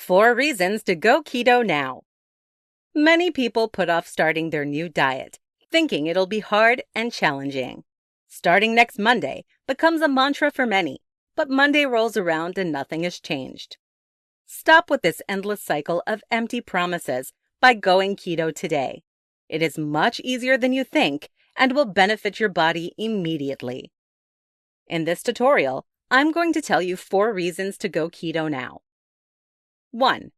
4 reasons to go keto now. Many people put off starting their new diet, thinking it'll be hard and challenging. Starting next Monday becomes a mantra for many, but Monday rolls around and nothing has changed. Stop with this endless cycle of empty promises by going keto today. It is much easier than you think and will benefit your body immediately. In this tutorial, I'm going to tell you 4 reasons to go keto now. 1.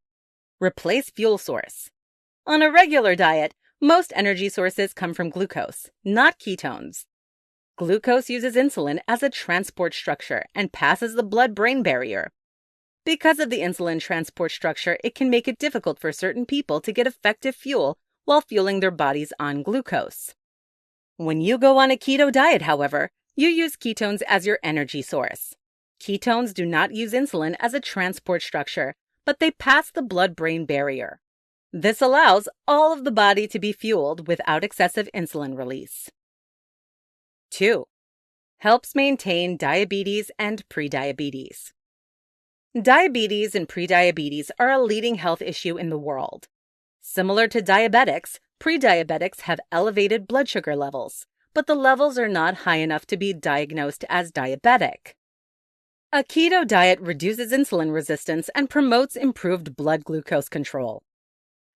Replace fuel source. On a regular diet, most energy sources come from glucose, not ketones. Glucose uses insulin as a transport structure and passes the blood-brain barrier. Because of the insulin transport structure, it can make it difficult for certain people to get effective fuel while fueling their bodies on glucose. When you go on a keto diet, however, you use ketones as your energy source. Ketones do not use insulin as a transport structure, but they pass the blood-brain barrier. This allows all of the body to be fueled without excessive insulin release. 2. Helps maintain diabetes and prediabetes. Diabetes and prediabetes are a leading health issue in the world. Similar to diabetics, prediabetics have elevated blood sugar levels, but the levels are not high enough to be diagnosed as diabetic. A keto diet reduces insulin resistance and promotes improved blood glucose control.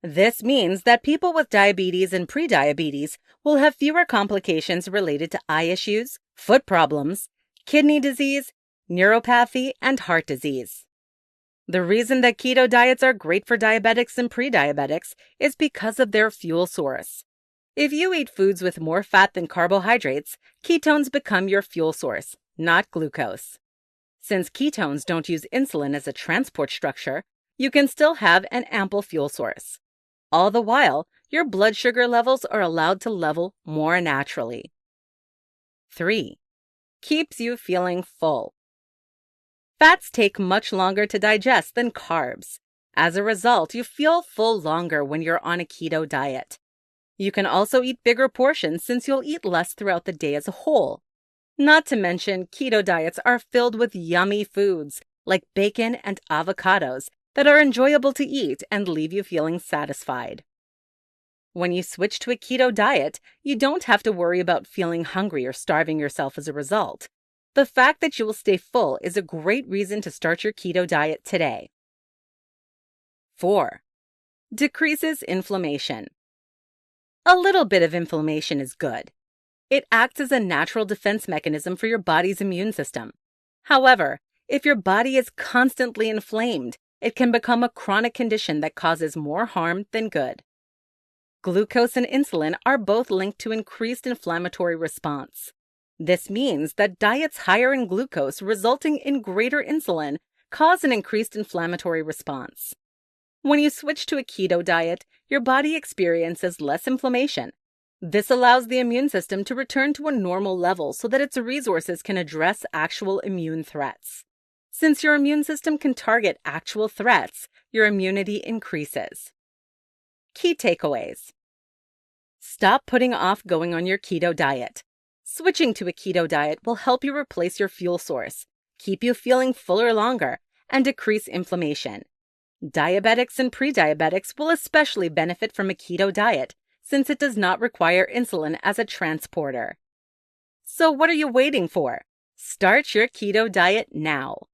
This means that people with diabetes and prediabetes will have fewer complications related to eye issues, foot problems, kidney disease, neuropathy, and heart disease. The reason that keto diets are great for diabetics and prediabetics is because of their fuel source. If you eat foods with more fat than carbohydrates, ketones become your fuel source, not glucose. Since ketones don't use insulin as a transport structure, you can still have an ample fuel source. All the while, your blood sugar levels are allowed to level more naturally. 3. Keeps you feeling full. Fats take much longer to digest than carbs. As a result, you feel full longer when you're on a keto diet. You can also eat bigger portions since you'll eat less throughout the day as a whole. Not to mention, keto diets are filled with yummy foods like bacon and avocados that are enjoyable to eat and leave you feeling satisfied. When you switch to a keto diet, you don't have to worry about feeling hungry or starving yourself as a result. The fact that you will stay full is a great reason to start your keto diet today. 4. Decreases inflammation. A little bit of inflammation is good. It acts as a natural defense mechanism for your body's immune system. However, if your body is constantly inflamed, it can become a chronic condition that causes more harm than good. Glucose and insulin are both linked to increased inflammatory response. This means that diets higher in glucose resulting in greater insulin cause an increased inflammatory response. When you switch to a keto diet, your body experiences less inflammation. This allows the immune system to return to a normal level so that its resources can address actual immune threats. Since your immune system can target actual threats, your immunity increases. Key takeaways. Stop putting off going on your keto diet. Switching to a keto diet will help you replace your fuel source, keep you feeling fuller longer, and decrease inflammation. Diabetics and prediabetics will especially benefit from a keto diet since it does not require insulin as a transporter. So what are you waiting for? Start your keto diet now.